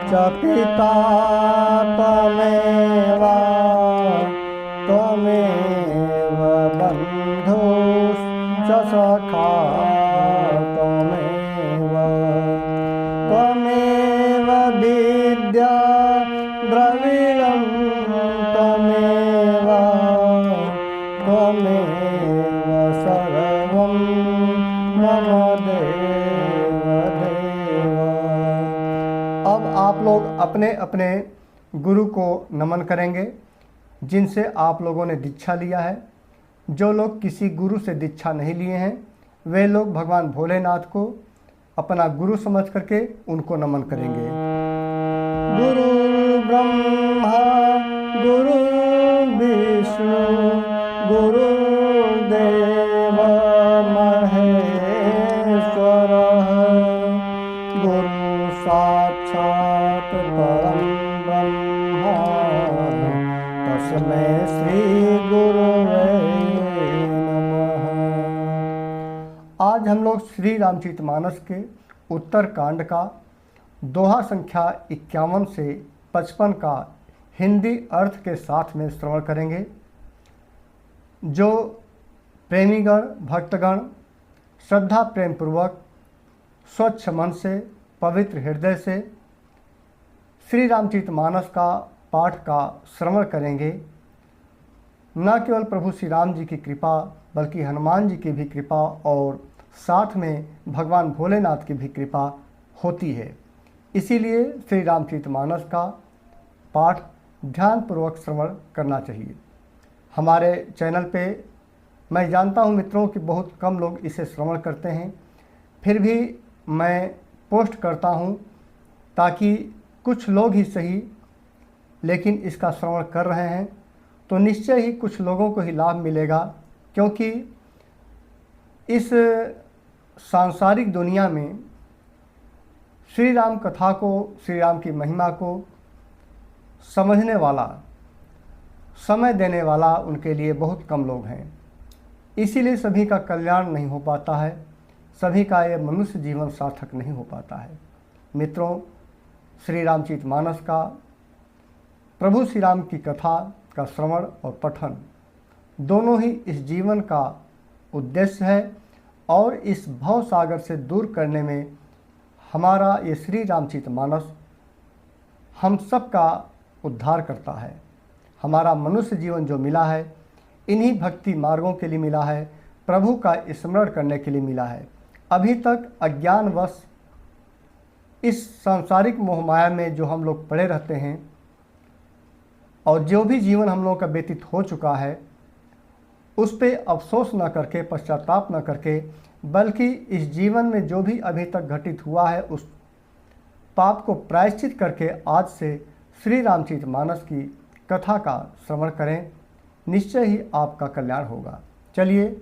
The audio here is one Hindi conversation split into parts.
च पिता त्वमेव त्वमेव बन्धुश्च सखा त्वमेव त्वमेव विद्या द्रविणं त्वमेव त्वमेव सर्वं मम देव देव। अब आप लोग अपने अपने गुरु को नमन करेंगे जिनसे आप लोगों ने दीक्षा लिया है। जो लोग किसी गुरु से दीक्षा नहीं लिए हैं वे लोग भगवान भोलेनाथ को अपना गुरु समझ करके उनको नमन करेंगे। गुरु ब्रह्मा गुरु विष्णु गुरु देव महेश्वर गुरु साक्षात परम ब्रह्म तस्मै श्री गुरुवे नमः। आज हम लोग श्री रामचरितमानस के उत्तर कांड का दोहा संख्या 51 से 55 का हिंदी अर्थ के साथ में श्रवण करेंगे। जो प्रेमीगण भक्तगण श्रद्धा प्रेम पूर्वक स्वच्छ मन से पवित्र हृदय से श्री रामचरितमानस का पाठ का श्रवण करेंगे, न केवल प्रभु श्री राम जी की कृपा बल्कि हनुमान जी की भी कृपा और साथ में भगवान भोलेनाथ की भी कृपा होती है। इसीलिए श्री रामचरितमानस का पाठ ध्यानपूर्वक श्रवण करना चाहिए। हमारे चैनल पे मैं जानता हूँ मित्रों कि बहुत कम लोग इसे श्रवण करते हैं, फिर भी मैं पोस्ट करता हूँ ताकि कुछ लोग ही सही लेकिन इसका श्रवण कर रहे हैं तो निश्चय ही कुछ लोगों को ही लाभ मिलेगा। क्योंकि इस सांसारिक दुनिया में श्री राम कथा को, श्री राम की महिमा को समझने वाला, समय देने वाला उनके लिए बहुत कम लोग हैं। इसीलिए सभी का कल्याण नहीं हो पाता है, सभी का ये मनुष्य जीवन सार्थक नहीं हो पाता है। मित्रों, श्री रामचरितमानस का प्रभु श्री राम की कथा का श्रवण और पठन दोनों ही इस जीवन का उद्देश्य है और इस भव सागर से दूर करने में हमारा ये श्री रामचरितमानस हम सब का उद्धार करता है। हमारा मनुष्य जीवन जो मिला है इन्हीं भक्ति मार्गों के लिए मिला है, प्रभु का स्मरण करने के लिए मिला है। अभी तक अज्ञानवश इस सांसारिक मोहमाया में जो हम लोग पड़े रहते हैं और जो भी जीवन हम लोगों का व्यतीत हो चुका है उस पे अफसोस न करके, पश्चाताप न करके, बल्कि इस जीवन में जो भी अभी तक घटित हुआ है उस पाप को प्रायश्चित करके आज से श्री रामचरितमानस की कथा का श्रवण करें, निश्चय ही आपका कल्याण होगा। चलिए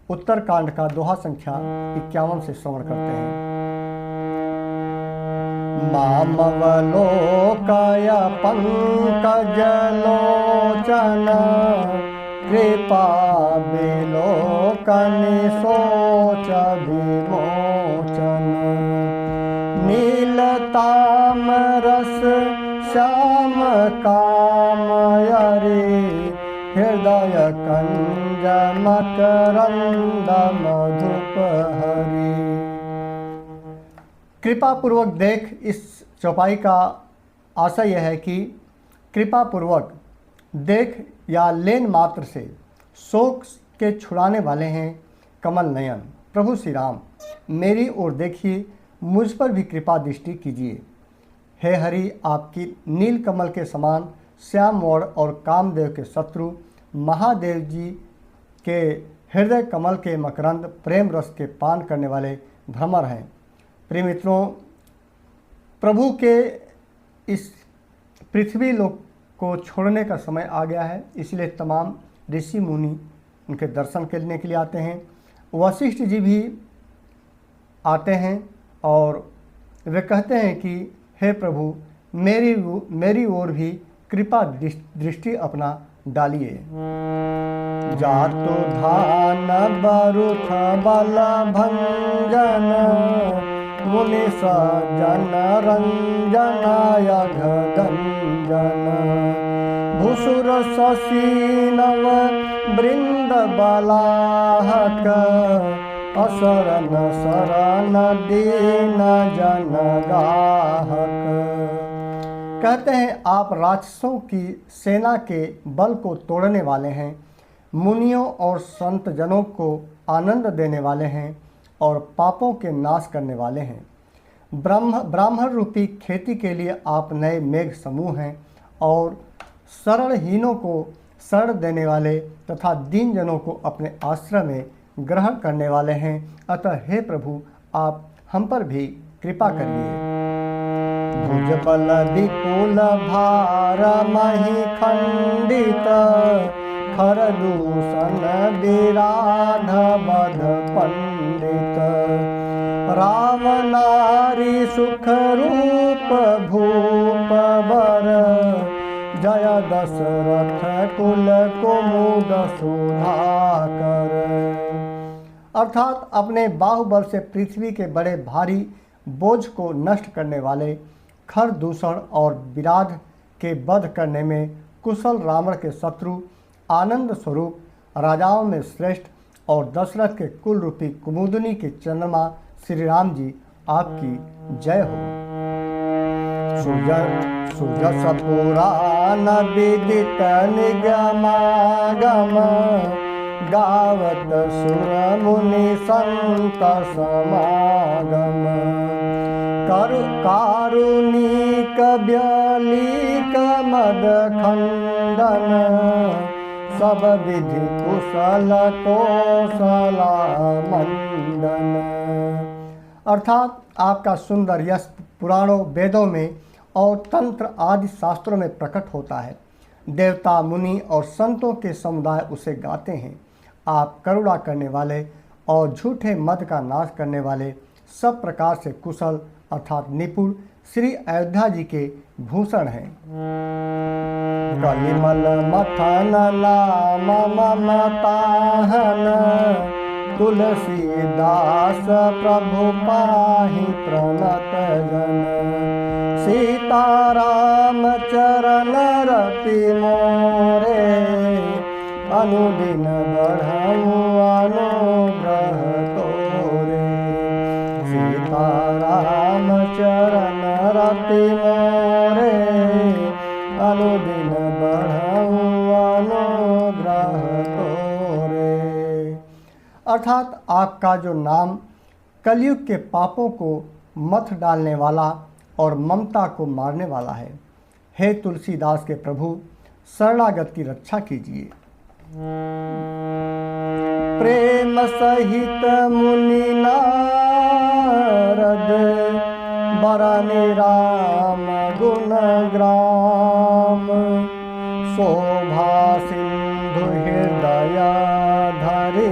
उत्तर कांड का दोहा संख्या 51 से श्रवण करते हैं। मामवलोकय पंकजलोचन कृपा विलोकनि शोच विमोचन नीलतामरस श्याम कामयरि हृदय कंज मकरंद मधुप हरि। कृपा पूर्वक देख, इस चौपाई का आशय यह है कि कृपा पूर्वक देख या लेन मात्र से शोक के छुड़ाने वाले हैं कमल नयन प्रभु श्री राम। मेरी ओर देखिए, मुझ पर भी कृपा दृष्टि कीजिए। हे हरि, आपकी नील कमल के समान श्याम वर्ण और कामदेव के शत्रु महादेव जी के हृदय कमल के मकरंद प्रेम रस के पान करने वाले भ्रमर हैं। प्रिय मित्रों, प्रभु के इस पृथ्वी लोक को छोड़ने का समय आ गया है, इसलिए तमाम ऋषि मुनि उनके दर्शन करने के लिए आते हैं। वशिष्ठ जी भी आते हैं और वे कहते हैं कि हे प्रभु, मेरी ओर भी कृपा दृष्टि अपना डालिए। जातु धान बरुथ बल भंजन मुनि सजन रंजनाय गंजन भूसुर शशि नव वृंद बलाहक असरन शरण दीन जन गाहक। कहते हैं आप राक्षसों की सेना के बल को तोड़ने वाले हैं, मुनियों और संत जनों को आनंद देने वाले हैं और पापों के नाश करने वाले हैं। ब्राह्मण रूपी खेती के लिए आप नए मेघ समूह हैं और शरणहीनों को शरण देने वाले तथा दीन जनों को अपने आश्रय में ग्रहण करने वाले हैं। अतः हे प्रभु, आप हम पर भी कृपा करिए। भुजबल विपुल भार मही खंडित खरदूषण विराध बध पंडित राम नारी सुख रूप भूप बर जय दशरथ कुल कुमुद सुधाकर। अर्थात अपने बाहुबल से पृथ्वी के बड़े भारी बोझ को नष्ट करने वाले, खर दूषण और विराध के वध करने में कुशल रावण के शत्रु, आनंद स्वरूप राजाओं में श्रेष्ठ और दशरथ के कुल रूपी कुमुदनी के चंद्रमा श्री राम जी, आपकी जय हो। सुजस पुराण विदित निगमागम गावत सुर मुनि संत समागम कारुणिक व्यलिक मद खंडन सब विधि कुशल कौशला मंडन। अर्थात आपका सुंदर यश पुराणों, वेदों में और तंत्र आदि शास्त्रों में प्रकट होता है। देवता, मुनि और संतों के समुदाय उसे गाते हैं। आप करुणा करने वाले और झूठे मद का नाश करने वाले, सब प्रकार से कुशल अर्थात निपुण श्री अयोध्या जी के भूषण हैं। कलिमल मथन नाम ममताहन तुलसीदास प्रभु पाहि प्रणत जन सीताराम चरण रति मोरे अनुदिन बढ़ऊ अनुग्रह तोरे। सीताराम चरण रति मोरे अनुदिन बढ़ऊ अनुग्रह तोरे। अर्थात आपका जो नाम कलयुग के पापों को मथ डालने वाला और ममता को मारने वाला है। हे तुलसीदास के प्रभु, शरणागत की रक्षा कीजिए। प्रेम सहित मुनि नारद बरनि राम गुण ग्राम शोभा सिंधु हृदय धरे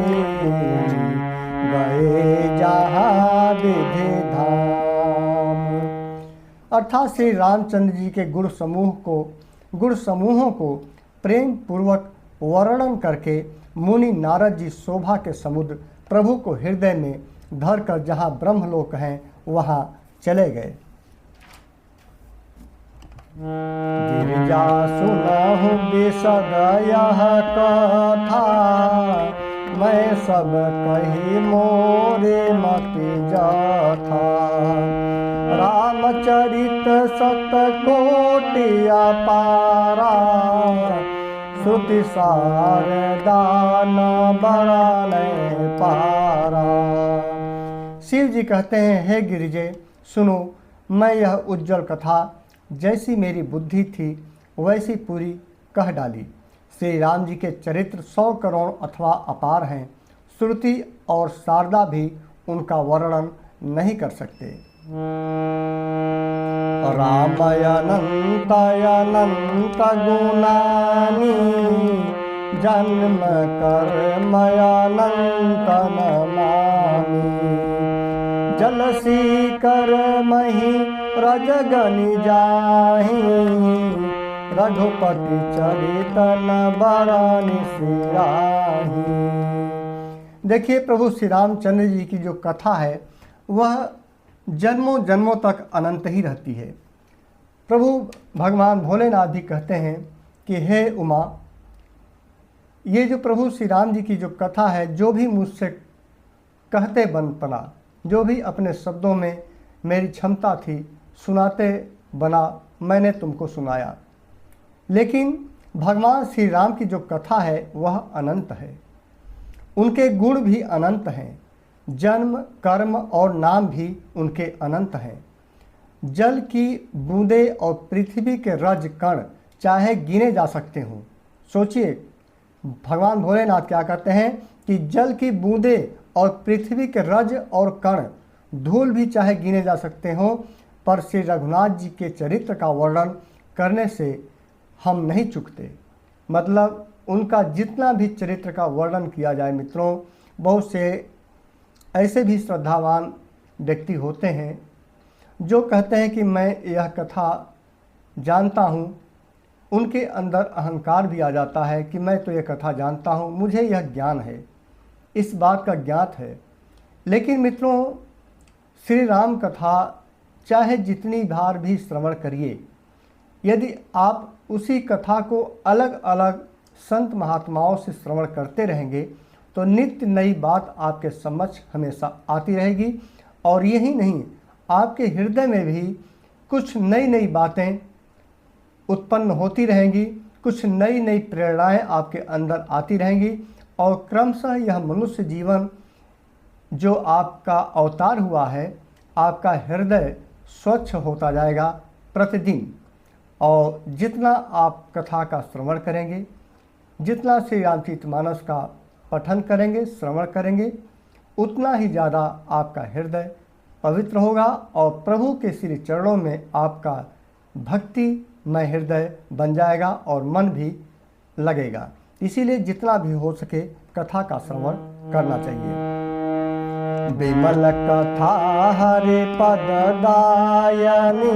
गए जहाँ विधि धाम। अर्थात श्री रामचंद्र जी के गुण समूहों को प्रेम पूर्वक वर्णन करके मुनि नारद जी शोभा के समुद्र प्रभु को हृदय में धरकर जहाँ ब्रह्मलोक हैं वहाँ चले गए। गिरिजा सुनहु विशद यह कथा मैं सब कही मोरे मति जाथा। रामचरित सत कोटि अपारा श्रुति सार दान बराने पारा। शिव जी कहते हैं, हे गिरिजे सुनो, मैं यह उज्जवल कथा जैसी मेरी बुद्धि थी वैसी पूरी कह डाली। श्री राम जी के चरित्र 100 करोड़ अथवा अपार हैं। श्रुति और शारदा भी उनका वर्णन नहीं कर सकते। रामयनंत अनंत गुणानि जन्म कर्म अनंत नमामि। जलसी कर मही रजगनि जाहि रघुपति चरित न बरानि सिराहि। देखिए प्रभु श्री रामचंद्र जी की जो कथा है वह जन्मों जन्मों तक अनंत ही रहती है। प्रभु भगवान भोलेनाथ भी कहते हैं कि हे उमा, ये जो प्रभु श्री राम जी की जो कथा है, जो भी मुझसे कहते बन पड़ा, जो भी अपने शब्दों में मेरी क्षमता थी सुनाते बना, मैंने तुमको सुनाया। लेकिन भगवान श्री राम की जो कथा है वह अनंत है, उनके गुण भी अनंत हैं, जन्म कर्म और नाम भी उनके अनंत हैं। जल की बूंदे और पृथ्वी के रज कण चाहे गिने जा सकते हों। सोचिए, भगवान भोलेनाथ क्या कहते हैं कि जल की बूंदे और पृथ्वी के रज और कण धूल भी चाहे गिने जा सकते हों, पर श्री रघुनाथ जी के चरित्र का वर्णन करने से हम नहीं चूकते। मतलब उनका जितना भी चरित्र का वर्णन किया जाए मित्रों, बहुत से ऐसे भी श्रद्धावान व्यक्ति होते हैं जो कहते हैं कि मैं यह कथा जानता हूँ, उनके अंदर अहंकार भी आ जाता है कि मैं तो यह कथा जानता हूँ, मुझे यह ज्ञान है, इस बात का ज्ञात है। लेकिन मित्रों, श्री राम कथा चाहे जितनी बार भी श्रवण करिए, यदि आप उसी कथा को अलग अलग संत महात्माओं से श्रवण करते रहेंगे तो नित्य नई बात आपके समक्ष हमेशा आती रहेगी। और यही नहीं, आपके हृदय में भी कुछ नई नई बातें उत्पन्न होती रहेंगी, कुछ नई नई प्रेरणाएं आपके अंदर आती रहेंगी, और क्रमशः यह मनुष्य जीवन जो आपका अवतार हुआ है, आपका हृदय स्वच्छ होता जाएगा प्रतिदिन। और जितना आप कथा का श्रवण करेंगे, जितना श्री रामचरितमानस का पठन करेंगे, श्रवण करेंगे, उतना ही ज़्यादा आपका हृदय पवित्र होगा और प्रभु के श्री चरणों में आपका भक्तिमय हृदय बन जाएगा और मन भी लगेगा। इसीलिए जितना भी हो सके कथा का श्रवण करना चाहिए। विमल कथा हरि पद दायनी,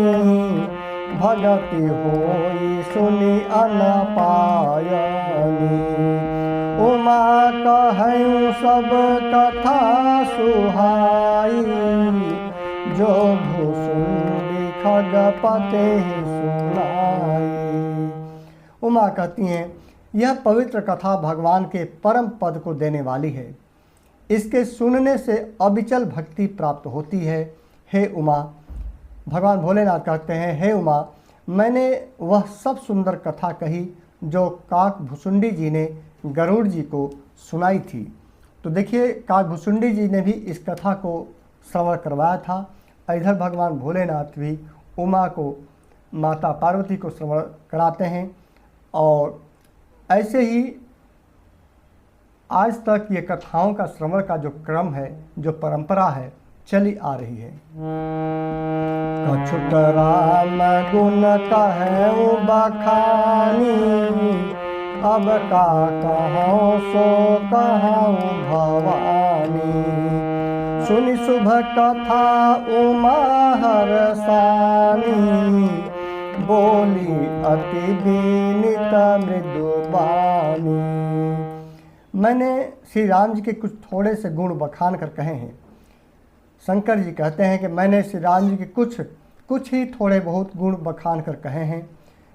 भगति होई सुनि अनपायनी। उमा कहूँ सब कथा सुहाई, जो भूसुंडी खगपते सुनाई। उमा कहती हैं, यह पवित्र कथा भगवान के परम पद को देने वाली है, इसके सुनने से अविचल भक्ति प्राप्त होती है। हे उमा, भगवान भोलेनाथ कहते हैं, हे उमा, मैंने वह सब सुंदर कथा कही जो काक भुसुंडी जी ने गरुड़ जी को सुनाई थी। तो देखिए, काक भुसुंडी जी ने भी इस कथा को श्रवण करवाया था। इधर भगवान भोलेनाथ भी उमा को, माता पार्वती को श्रवण कराते हैं। और ऐसे ही आज तक ये कथाओं का श्रवण का जो क्रम है, जो परंपरा है, चली आ रही है। कछुत राम गुण कहूँ बखानी, अब का कहूँ सो कहूँ भवानी। सुनि शुभ कथा उमा हरसानी, बोली अति विनीत मृदुबानी। मैंने श्री राम जी के कुछ थोड़े से गुण बखान कर कहे हैं। शंकर जी कहते हैं कि मैंने श्री राम जी के कुछ ही थोड़े बहुत गुण बखान कर कहे हैं।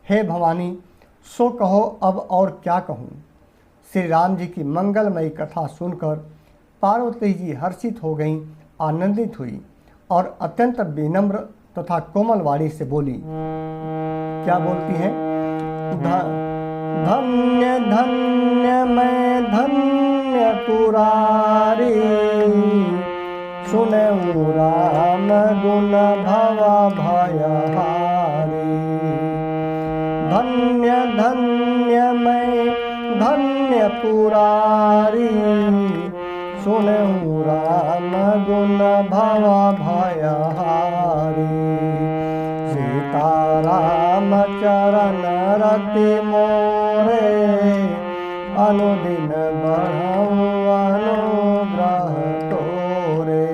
हे भवानी, सो कहो अब और क्या कहूँ। श्री राम जी की मंगलमयी कथा सुनकर पार्वती जी हर्षित हो गईं, आनंदित हुई और अत्यंत विनम्र तथा कोमल वाणी से बोली। क्या बोलती हैं? धन्य धन्य मैं धन्य पुरारी, सुनऊ राम गुण भव भयहारी। धन्य धन्य मैं धन्य पुरारी, सुनऊ राम गुण भव भयहारी। सीताराम चरण रति मोरे, अनुदिन बढ़ऊ अनुग्रह तोरे।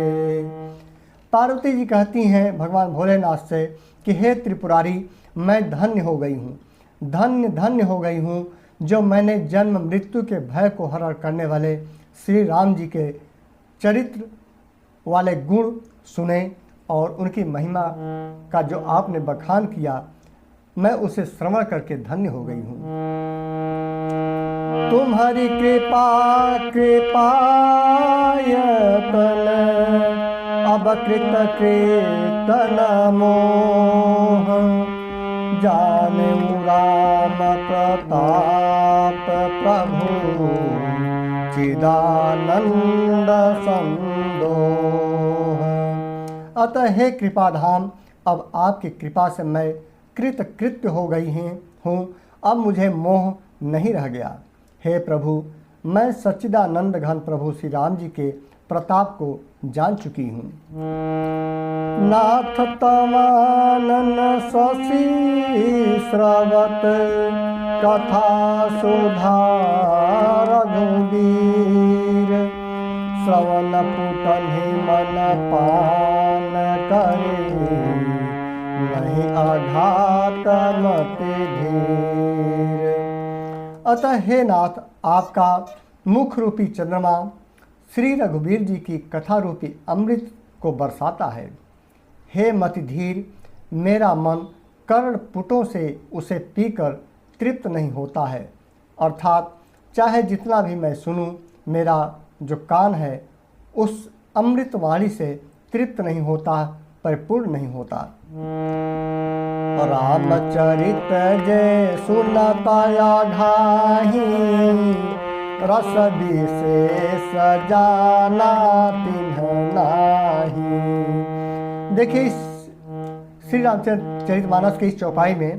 पार्वती जी कहती हैं भगवान भोलेनाथ से कि हे त्रिपुरारी, मैं धन्य हो गई हूँ, धन्य धन्य हो गई हूँ जो मैंने जन्म मृत्यु के भय को हरण करने वाले श्री राम जी के चरित्र वाले गुण सुने और उनकी महिमा का जो आपने बखान किया, मैं उसे श्रवण करके धन्य हो गई हूँ। तुम्हारी कृपा कृपायतन अब कृत कीर्तन मोह, जाने राम प्रताप प्रभु चिदानंद संदोह। अतः हे कृपाधाम, अब आपकी कृपा से मैं कृतकृत्य हो गई हूँ। अब मुझे मोह नहीं रह गया। हे प्रभु, मैं सच्चिदानंद घन प्रभु श्री राम जी के प्रताप को जान चुकी हूँ। नाथ तमानन शशि श्रवत कथा सुधा रघुवीर, श्रवण पुटन ही मन पान करे, नहीं आघात मति धीर। अतः हे नाथ, आपका मुख रूपी चंद्रमा श्री रघुवीर जी की कथा रूपी अमृत को बरसाता है। हे मति धीर, मेरा मन कर्ण पुटों से उसे पीकर तृप्त नहीं होता है। अर्थात चाहे जितना भी मैं सुनूं, मेरा जो कान है उस अमृतवाणी से तृप्त नहीं होता, परिपूर्ण नहीं होता। रामचरित जय सुनताया घाही, रस विशेष जाना तिन्ह नाही। देखिए, इस श्री रामचरितमानस के इस चौपाई में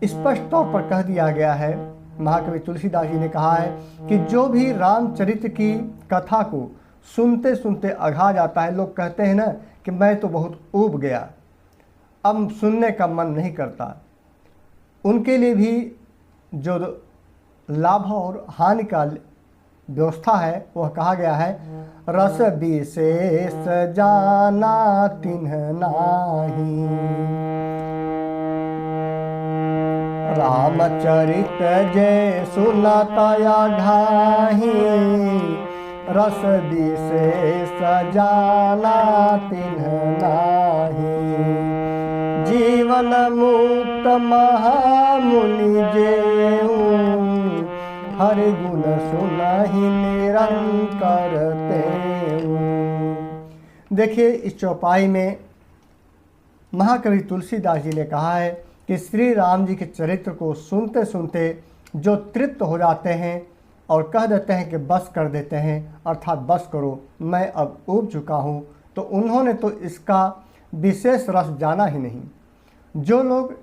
स्पष्ट तौर पर कह दिया गया है, महाकवि तुलसीदास जी ने कहा है कि जो भी रामचरित की कथा को सुनते सुनते अघा जाता है, लोग कहते हैं ना कि मैं तो बहुत ऊब गया, अब सुनने का मन नहीं करता, उनके लिए भी जो लाभ और हानि का व्यवस्था है वह कहा गया है, रस विशेष जाना तिन्ह नाही। रामचरित जय सुनताया घाही, रस विशेष जाना तिन्ह नाही। जीवन मुक्त महामुनि जेऊ, हरि गुण सुनहि निरंतर तेऊ। देखिए, इस चौपाई में महाकवि तुलसीदास जी ने कहा है कि श्री राम जी के चरित्र को सुनते सुनते जो तृप्त हो जाते हैं और कह देते हैं कि बस कर देते हैं, अर्थात बस करो, मैं अब ऊब चुका हूँ, तो उन्होंने तो इसका विशेष रस जाना ही नहीं। जो लोग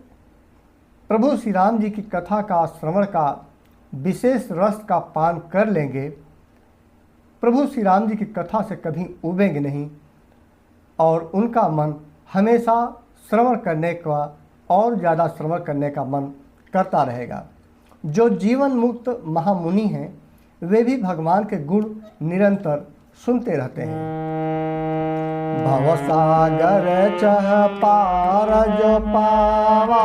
प्रभु श्री राम जी की कथा का श्रवण का विशेष रस का पान कर लेंगे, प्रभु श्री राम जी की कथा से कभी उबेंगे नहीं और उनका मन हमेशा श्रवण करने का और ज़्यादा श्रवण करने का मन करता रहेगा। जो जीवन मुक्त महामुनि हैं, वे भी भगवान के गुण निरंतर सुनते रहते हैं। भवसागर चह पार जो पावा,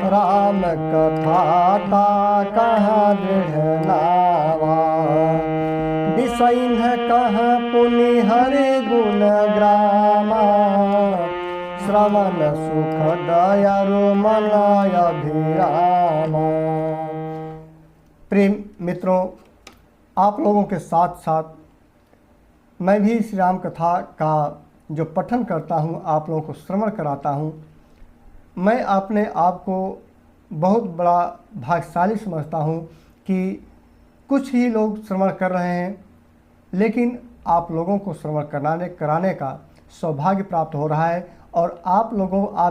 राम कथा ता कहाँ दृढ़ नावा। विषयिन्ह कह पुनि हरि गुण ग्रामा, श्रवण सुख दयारु मन अभिरामा। प्रिय मित्रों, आप लोगों के साथ साथ मैं भी श्री राम कथा का जो पठन करता हूँ, आप लोगों को श्रवण कराता हूँ। मैं अपने आप को बहुत बड़ा भाग्यशाली समझता हूँ कि कुछ ही लोग श्रवण कर रहे हैं, लेकिन आप लोगों को श्रवण कराने का सौभाग्य प्राप्त हो रहा है। और आप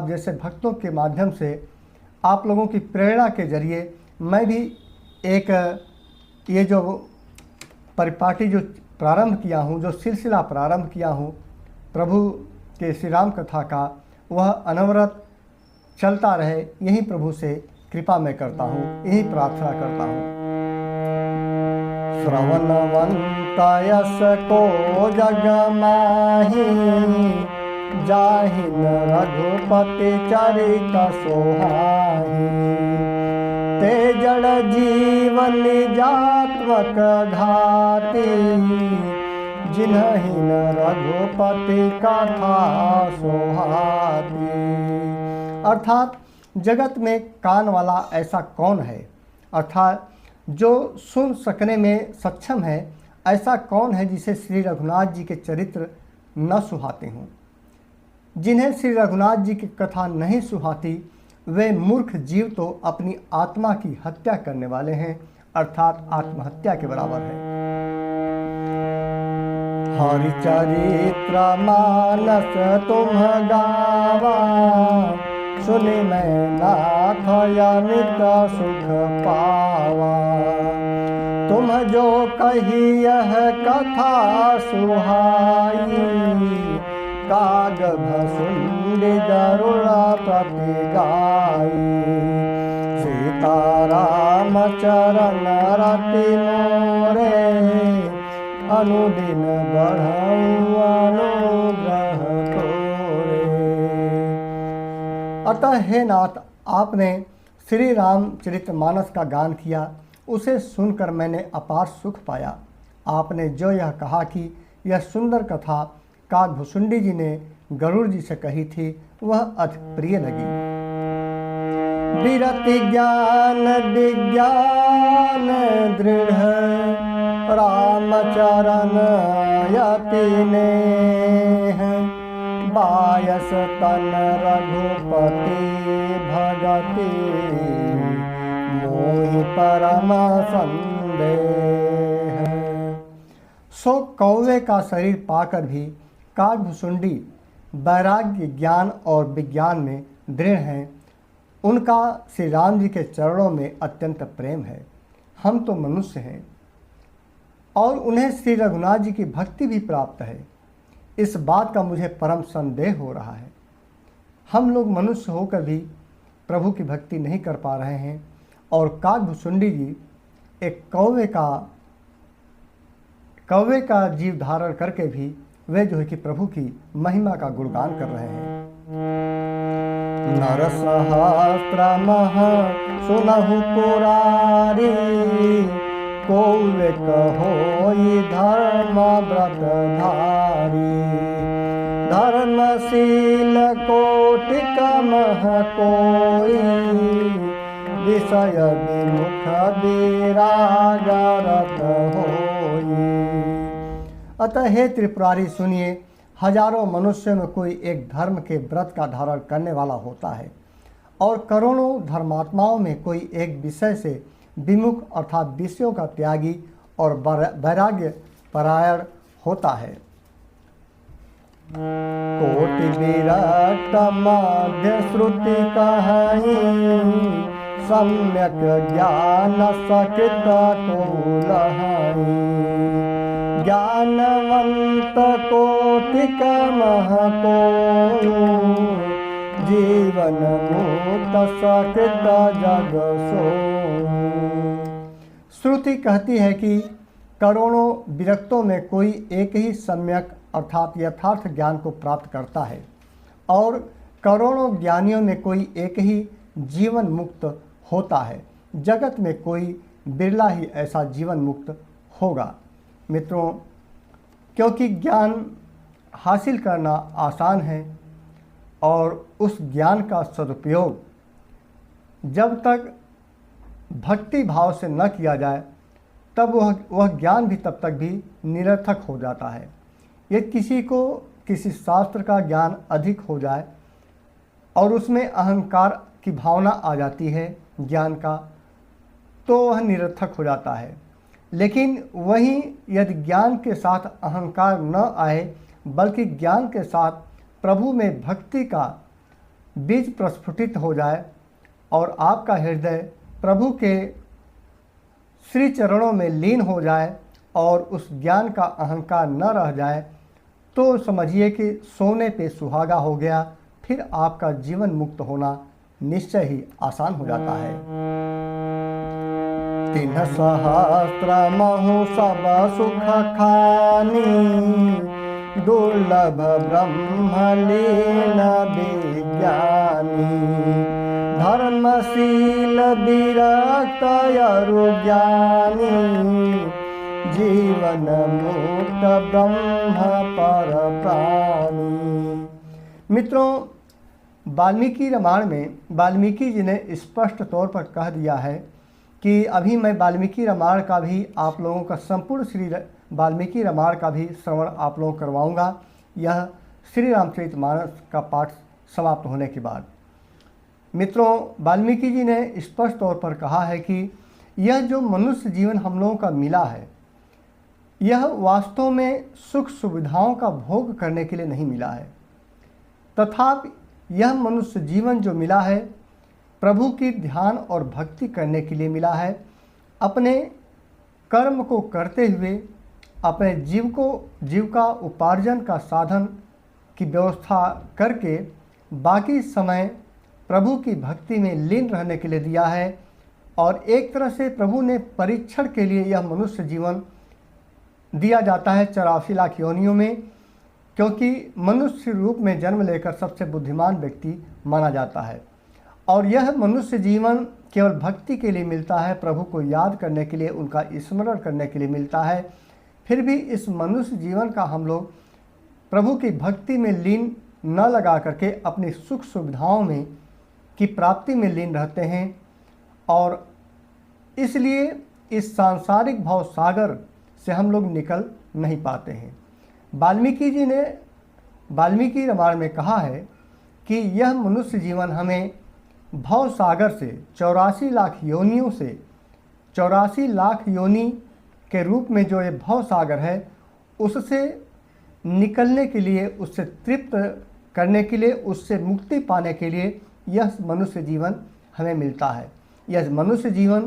जैसे भक्तों के माध्यम से, आप लोगों की प्रेरणा के जरिए मैं भी एक ये जो परिपाटी जो प्रारंभ किया हूँ, जो सिलसिला प्रारंभ किया हूँ प्रभु के श्री राम कथा का, वह अनवरत चलता रहे, यही प्रभु से कृपा मैं करता हूँ, यही प्रार्थना करता हूँ। श्रवणवंत यस को जग माही, जाहिन रघुपति चरित सोहाही। ते जड़ जीवन जात्मक घाती, जिन्हि न रघुपति कथा सोहाती। अर्थात जगत में कान वाला ऐसा कौन है, अर्थात जो सुन सकने में सक्षम है, ऐसा कौन है जिसे श्री रघुनाथ जी के चरित्र न सुहाते हों। जिन्हें श्री रघुनाथ जी की कथा नहीं सुहाती वे मूर्ख जीव तो अपनी आत्मा की हत्या करने वाले हैं, अर्थात आत्महत्या के बराबर है। हरिचरित्र मानस तुम गावा, सुनि मैं नाथ अमित सुख पावा। तुम जो कही यह कथा सुहाई, काग भसुंडी गरुड़ प्रति गाई। सीताराम चरण रति मोरे, अनुदिन बढ़ऊ अनुग्रह तोरे। अतः हे नाथ, आपने श्री रामचरितमानस का गान किया, उसे सुनकर मैंने अपार सुख पाया। आपने जो यह कहा कि यह सुंदर कथा कागभुसुंडी जी ने गरुड़ जी से कही थी, वह अति प्रिय लगी। विरति ज्ञान विज्ञान दृढ़, रामचरण यति नेह। बायस तन रघुपति भगति, मोहि परम संदेह। सो कौवे का शरीर पाकर भी कागभुसुंडी वैराग्य ज्ञान और विज्ञान में दृढ़ हैं। उनका श्री राम जी के चरणों में अत्यंत प्रेम है। हम तो मनुष्य हैं और उन्हें श्री रघुनाथ जी की भक्ति भी प्राप्त है। इस बात का मुझे परम संदेह हो रहा है। हम लोग मनुष्य होकर भी प्रभु की भक्ति नहीं कर पा रहे हैं और कागभुसुंडी जी एक कौवे का जीव धारण करके भी वे जो है कि प्रभु की महिमा का गुणगान कर रहे हैं। नरसहस्रमः सुनहु पुरारी, कौवे कहोई धर्म व्रतधारी। धर्मशील कोटिक मह कोई, विषय विमुख विरागरत होई। अतः हे त्रिपुरारी सुनिए, हजारों मनुष्यों में कोई एक धर्म के व्रत का धारण करने वाला होता है और करोड़ों धर्मात्माओं में कोई एक विषय से विमुख अर्थात विषयों का त्यागी और वैराग्य परायण होता है। कोटि विरक्त मध्य श्रुति कहाई, सम्यक ज्ञान सकित कोलहाई। ज्ञानवंत कोटिक मह कोई, जीवन मुक्त सकित जग सोई। श्रुति कहती है कि करोड़ों विरक्तों में कोई एक ही सम्यक अर्थात यथार्थ ज्ञान को प्राप्त करता है और करोड़ों ज्ञानियों में कोई एक ही जीवन मुक्त होता है। जगत में कोई बिरला ही ऐसा जीवन मुक्त होगा। मित्रों, क्योंकि ज्ञान हासिल करना आसान है और उस ज्ञान का सदुपयोग जब तक भक्ति भाव से न किया जाए तब वह ज्ञान भी तब तक भी निरर्थक हो जाता है। यदि किसी को किसी शास्त्र का ज्ञान अधिक हो जाए और उसमें अहंकार की भावना आ जाती है ज्ञान का, तो वह निरर्थक हो जाता है। लेकिन वहीं यदि ज्ञान के साथ अहंकार न आए बल्कि ज्ञान के साथ प्रभु में भक्ति का बीज प्रस्फुटित हो जाए और आपका हृदय प्रभु के श्री चरणों में लीन हो जाए और उस ज्ञान का अहंकार न रह जाए, तो समझिए कि सोने पे सुहागा हो गया। फिर आपका जीवन मुक्त होना निश्चय ही आसान हो जाता है। 3 सहस्त्र महु सब सुख खानी, दुर्लभ ब्रह्मलीन विज्ञानी। धर्मशील विरक्त अरु ज्ञानी, जीवन मुक्त ब्रह्म पर प्राणी। मित्रों, वाल्मीकि रामायण में वाल्मीकि जी ने स्पष्ट तौर पर कह दिया है कि अभी मैं वाल्मीकि रामायण का भी आप लोगों का संपूर्ण श्री वाल्मीकि रामायण का भी श्रवण आप लोगों को करवाऊँगा, यह श्री रामचरितमानस का पाठ समाप्त होने के बाद। मित्रों, वाल्मीकि जी ने स्पष्ट तौर पर कहा है कि यह जो मनुष्य जीवन हम लोगों का मिला है, यह वास्तव में सुख सुविधाओं का भोग करने के लिए नहीं मिला है, तथापि यह मनुष्य जीवन जो मिला है प्रभु की ध्यान और भक्ति करने के लिए मिला है। अपने कर्म को करते हुए अपने जीविका उपार्जन का साधन की व्यवस्था करके बाकी समय प्रभु की भक्ति में लीन रहने के लिए दिया है। और एक तरह से प्रभु ने परीक्षण के लिए यह मनुष्य जीवन दिया जाता है 84 लाख योनियों में, क्योंकि मनुष्य रूप में जन्म लेकर सबसे बुद्धिमान व्यक्ति माना जाता है। और यह मनुष्य जीवन केवल भक्ति के लिए मिलता है, प्रभु को याद करने के लिए, उनका स्मरण करने के लिए मिलता है। फिर भी इस मनुष्य जीवन का हम लोग प्रभु की भक्ति में लीन न लगा करके अपनी सुख सुविधाओं में की प्राप्ति में लीन रहते हैं, और इसलिए इस सांसारिक भाव सागर से हम लोग निकल नहीं पाते हैं। वाल्मीकि जी ने वाल्मीकि रामायण में कहा है कि यह मनुष्य जीवन हमें भव सागर से 84 लाख योनियों से 84 लाख योनि के रूप में जो ये भव सागर है उससे निकलने के लिए, उससे तृप्त करने के लिए, उससे मुक्ति पाने के लिए यह मनुष्य जीवन हमें मिलता है। यह मनुष्य जीवन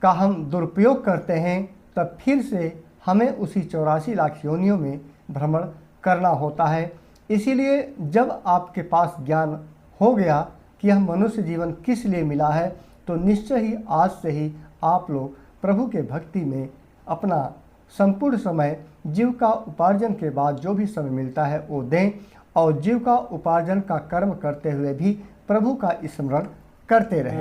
का हम दुरुपयोग करते हैं तब फिर से हमें उसी 84 लाख योनियों में भ्रमण करना होता है। इसीलिए जब आपके पास ज्ञान हो गया कि यह मनुष्य जीवन किस लिए मिला है, तो निश्चय ही आज से ही आप लोग प्रभु के भक्ति में अपना संपूर्ण समय जीविका उपार्जन के बाद जो भी समय मिलता है वो दें, और जीविका उपार्जन का कर्म करते हुए भी प्रभु का स्मरण करते रहें।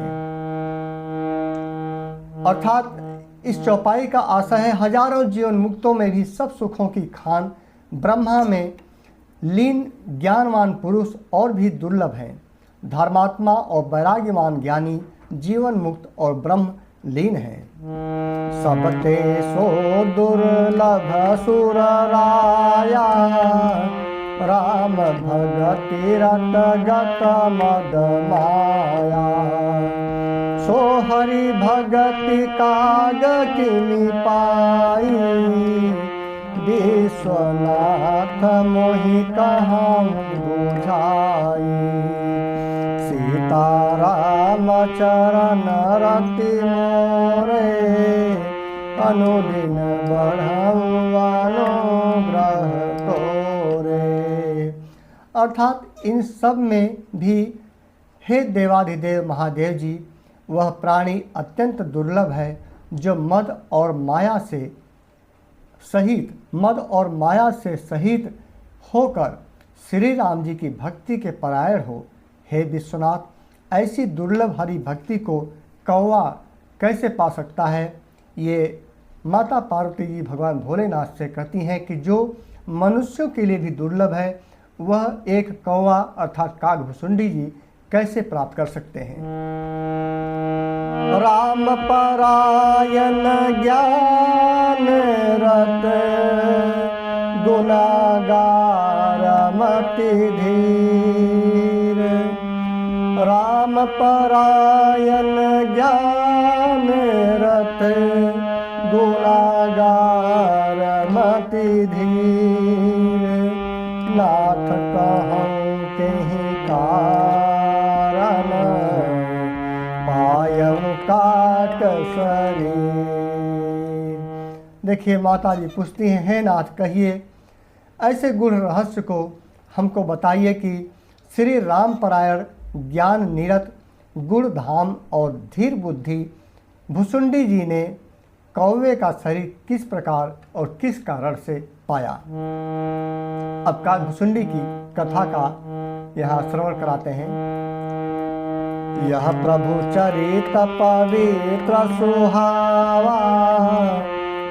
अर्थात इस चौपाई का आशा है हजारों जीवन मुक्तों में भी सब सुखों की खान ब्रह्मा में लीन ज्ञानवान पुरुष और भी दुर्लभ हैं। धर्मात्मा और वैराग्यवान ज्ञानी जीवन मुक्त और ब्रह्म लीन है। सबते सो दुर्लभ सुर राया, राम भगति रत गत मद माया। सो हरि भगति काग किनि पाई, विश्वनाथ मोहि कहाँ बुझाई। सीताराम चरण रति मोरे, अनुदिन बढ़ऊ अनुग्रह तोरे। अर्थात इन सब में भी हे देवाधिदेव महादेव जी, वह प्राणी अत्यंत दुर्लभ है जो मद और माया से सहित होकर श्री राम जी की भक्ति के परायण हो। हे विश्वनाथ, ऐसी दुर्लभ हरि भक्ति को कौवा कैसे पा सकता है? ये माता पार्वती जी भगवान भोलेनाथ से कहती हैं कि जो मनुष्यों के लिए भी दुर्लभ है वह एक कौवा अर्थात कागभुसुंडी जी कैसे प्राप्त कर सकते हैं। राम परायण ज्ञान रत, गुनागार मति धीर। राम परायण ज्ञान रत, गुनागार मति धीर। नाथ कहूँ तेहि कारण, पायऊ काट शरीर। देखिए माता जी पूछती हैं, हे नाथ कहिए ऐसे गुण रहस्य को हमको बताइए कि श्री राम परायण ज्ञान निरत गुण धाम और धीर बुद्धि भुसुंडी जी ने कौवे का शरीर किस प्रकार और किस कारण से पाया। अब कागभुसुंडी की कथा का यहाँ श्रवण कराते हैं। यह प्रभु चरित पवित्र सुहावा,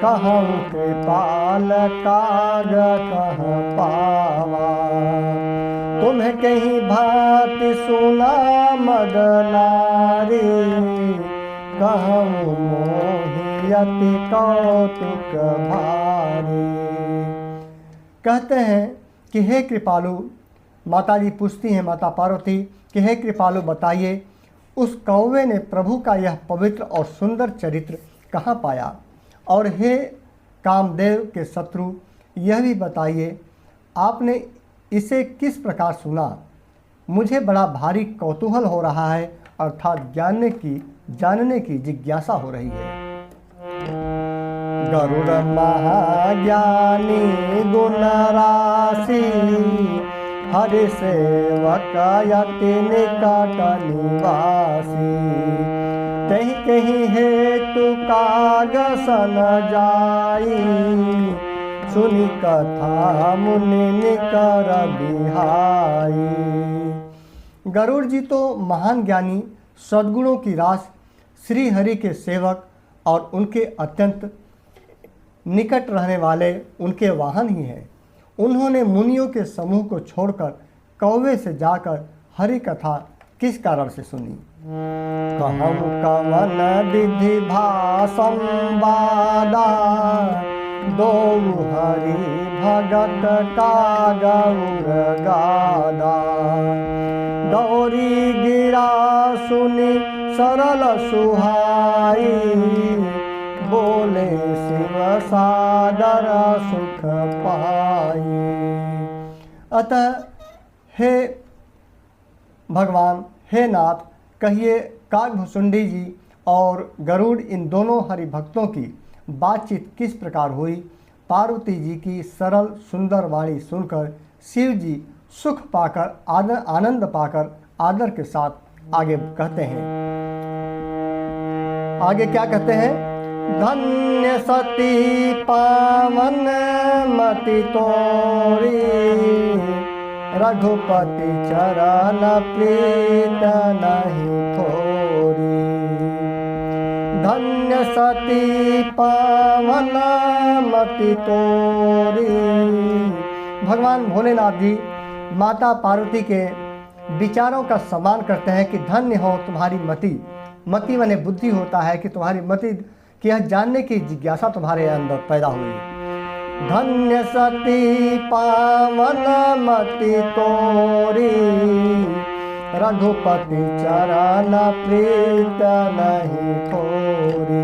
कहूँ कृपाल काग कह पावा। तुम्हें कहीं भांति सुना मद नारी, कहूँ मोहि अति कौतुक भारी। कहते हैं कि हे कृपालु, माता जी पूछती हैं माता पार्वती कि हे कृपालु बताइए, उस कौवे ने प्रभु का यह पवित्र और सुंदर चरित्र कहाँ पाया? और हे कामदेव के शत्रु, यह भी बताइए आपने इसे किस प्रकार सुना? मुझे बड़ा भारी कौतूहल हो रहा है, अर्थात जानने की जिज्ञासा हो रही है। गरुड़ महाज्ञानी गुण राशि, हरि सेवक यति निकट निवासी। कहीं कहीं हेतु काग सन जाई, सुनी कथा मुनि निकर बिहाई। गरुड़ जी तो महान ज्ञानी, सद्गुणों की रास, श्री हरि के सेवक और उनके अत्यंत निकट रहने वाले उनके वाहन ही हैं। उन्होंने मुनियों के समूह को छोड़कर कौवे से जाकर हरि कथा किस कारण से सुनी? कहम कवन विधि भाषम बादा, दो हरि भगत का गौर गादा। गौरी गिरा सुनी सरल सुहाई, बोले शिव सादर सुख पाई। अतः हे भगवान, हे नाथ, कहिए कागभुसुंडी जी और गरुड़ इन दोनों हरिभक्तों की बातचीत किस प्रकार हुई? पार्वती जी की सरल सुंदर वाणी सुनकर शिव जी सुख पाकर आनंद पाकर आदर के साथ आगे कहते हैं। आगे क्या कहते हैं? धन्य सती पावन मति तोरी, रघुपति चरण प्रीत नहीं थोरी। धन्य सती पावन मति तोरी। भगवान भोलेनाथ जी माता पार्वती के विचारों का सम्मान करते हैं कि धन्य हो तुम्हारी मति। मति माने बुद्धि होता है कि तुम्हारी मति कि यह जानने की जिज्ञासा तुम्हारे अंदर पैदा हुई। धन्य सती पावन मति तोरी, रघुपति चरण प्रीत नहीं थोरी।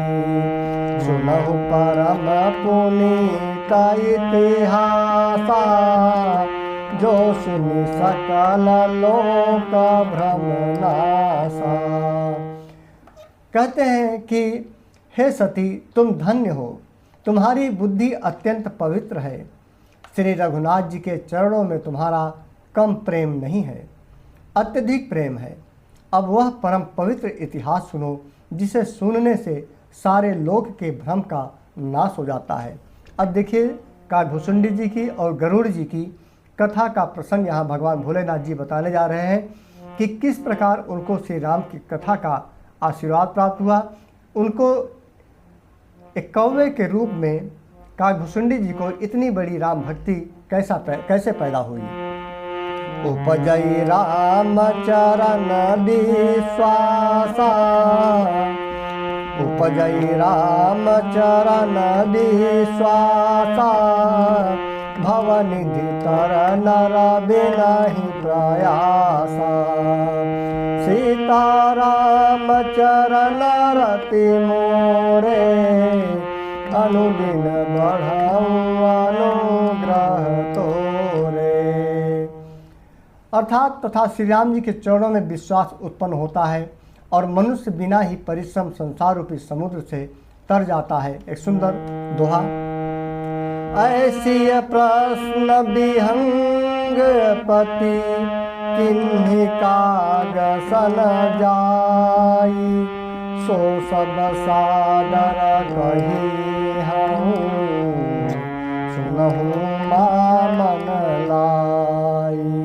सुनहु परम पुनीत इतिहासा, जो सुनि सकल लोक भ्रम नासा। कहते हैं कि हे सती, तुम धन्य हो, तुम्हारी बुद्धि अत्यंत पवित्र है। श्री रघुनाथ जी के चरणों में तुम्हारा कम प्रेम नहीं है, अत्यधिक प्रेम है। अब वह परम पवित्र इतिहास सुनो, जिसे सुनने से सारे लोक के भ्रम का नाश हो जाता है। अब देखिए कागभुसुंडी जी की और गरुड़ जी की कथा का प्रसंग यहाँ भगवान भोलेनाथ जी बताने जा रहे हैं कि किस प्रकार उनको श्री राम की कथा का आशीर्वाद प्राप्त हुआ। उनको एक कौवे के रूप में कागभुसुंडी जी को इतनी बड़ी राम भक्ति कैसे पैदा हुई? उपजई राम चरण विश्वासा, उपजई राम चरण विश्वासा। भवनिधि तर नर बिनहि प्रयासा, सीताराम चरण रति मोरे। अनुदिन बढ़ाऊं अनुग्रह तोरे। अर्थात तथा श्री राम जी के चरणों में विश्वास उत्पन्न होता है और मनुष्य बिना ही परिश्रम संसार रूपी समुद्र से तर जाता है। एक सुंदर दोहा। ऐसी प्रश्न विहंग पति, किन्हीं काग सन जाई। सो सब सादर कही हूँ, सुनहु मन लाई।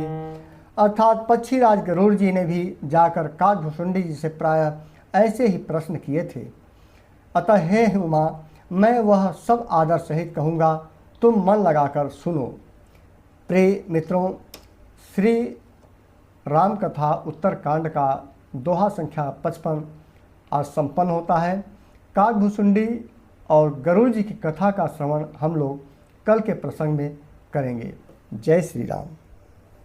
अर्थात पक्षीराज गरुड़ जी ने भी जाकर कागभुसुंडी जी से प्रायः ऐसे ही प्रश्न किए थे। अतः हे उमा, मैं वह सब आदर सहित कहूँगा, तुम मन लगाकर सुनो। प्रिय मित्रों, श्री राम कथा उत्तरकांड का दोहा संख्या 55 आज संपन्न होता है। काकभुसुंडी और गरुड़ जी की कथा का श्रवण हम लोग कल के प्रसंग में करेंगे। जय श्री राम।